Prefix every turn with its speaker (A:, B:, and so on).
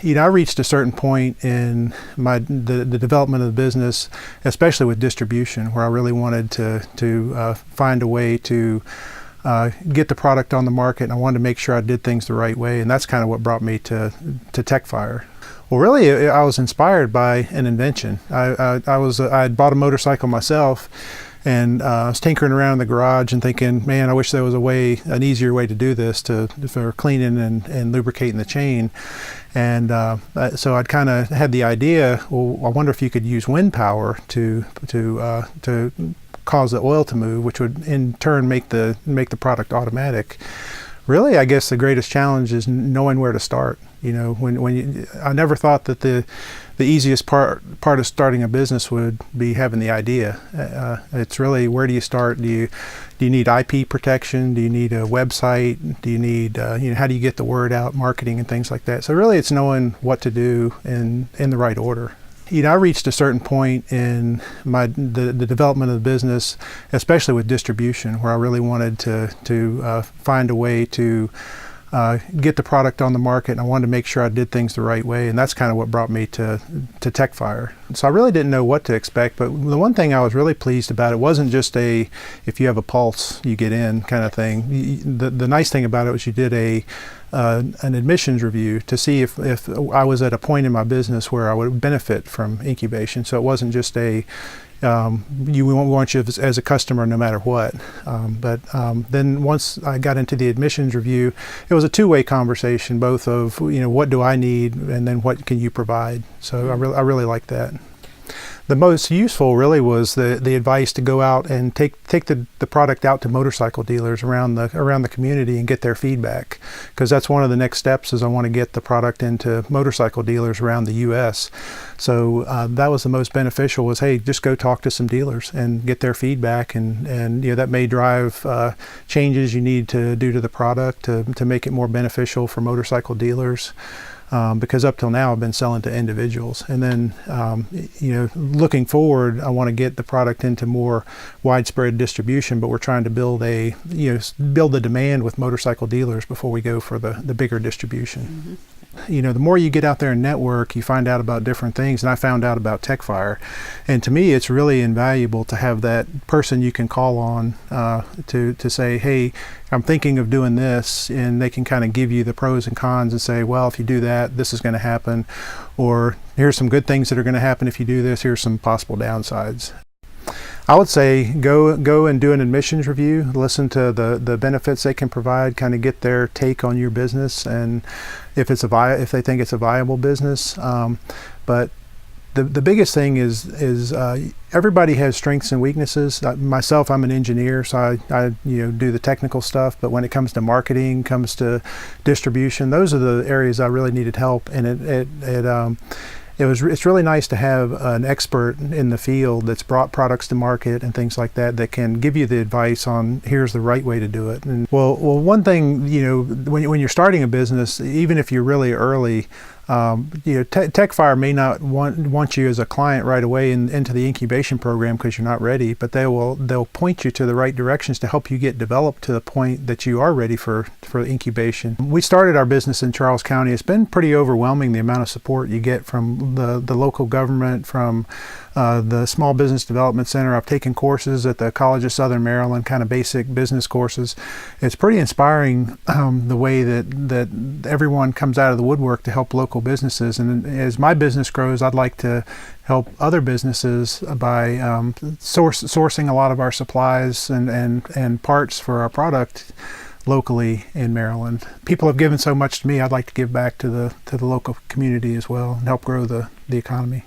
A: I reached a certain point in the development of the business, especially with distribution, where I really wanted to find a way to get the product on the market, and I wanted to make sure I did things the right way, and that's kind of what brought me to TechFire. Well, really, I was inspired by an invention. I had bought a motorcycle myself, and I was tinkering around in the garage and thinking, man, I wish there was an easier way to do this for cleaning and lubricating the chain. And so I'd kind of had the idea, well, I wonder if you could use wind power to cause the oil to move, which would in turn make the product automatic. Really, I guess the greatest challenge is knowing where to start. I never thought that the easiest part of starting a business would be having the idea. It's really, where do you start? Do you need IP protection? Do you need a website? Do you need how do you get the word out, marketing and things like that? So really, it's knowing what to do in the right order. I reached a certain point in the development of the business, especially with distribution, where I really wanted to find a way to get the product on the market, and I wanted to make sure I did things the right way, and that's kind of what brought me to TechFire. So I really didn't know what to expect, but the one thing I was really pleased about, it wasn't just if you have a pulse, you get in kind of thing. The nice thing about it was you did an admissions review to see if I was at a point in my business where I would benefit from incubation. So it wasn't just we want you as a customer no matter what. But then once I got into the admissions review, it was a two-way conversation, both of what do I need, and then what can you provide. So I really liked that. The most useful really was the advice to go out and take the product out to motorcycle dealers around the community and get their feedback, because that's one of the next steps. Is I want to get the product into motorcycle dealers around the U.S. So that was the most beneficial. Was, hey, just go talk to some dealers and get their feedback, and that may drive changes you need to do to the product to make it more beneficial for motorcycle dealers. Because up till now I've been selling to individuals, and then looking forward, I want to get the product into more widespread distribution. But we're trying to build the demand with motorcycle dealers before we go for the bigger distribution. Mm-hmm. The more you get out there and network, you find out about different things, and I found out about TechFire, and to me it's really invaluable to have that person you can call on to say, hey, I'm thinking of doing this, and they can kind of give you the pros and cons and say, well, if you do that, this is going to happen, or here's some good things that are going to happen if you do this, here's some possible downsides. I would say go and do an admissions review, listen to the benefits they can provide, kind of get their take on your business, and if they think it's a viable business. But the biggest thing is everybody has strengths and weaknesses. Myself, I'm an engineer, so I do the technical stuff. But when it comes to marketing, comes to distribution, those are the areas I really needed help. And it's really nice to have an expert in the field that's brought products to market and things like that can give you the advice on here's the right way to do it. And well, one thing, when you're starting a business, even if you're really early, TechFire may not want you as a client right away into the incubation program because you're not ready, but they'll point you to the right directions to help you get developed to the point that you are ready for incubation. We started our business in Charles County. It's been pretty overwhelming, the amount of support you get from the local government, from the Small Business Development Center. I've taken courses at the College of Southern Maryland, kind of basic business courses. It's pretty inspiring the way that everyone comes out of the woodwork to help local businesses. And as my business grows, I'd like to help other businesses by sourcing a lot of our supplies and parts for our product locally in Maryland. People have given so much to me. I'd like to give back to the local community as well and help grow the economy.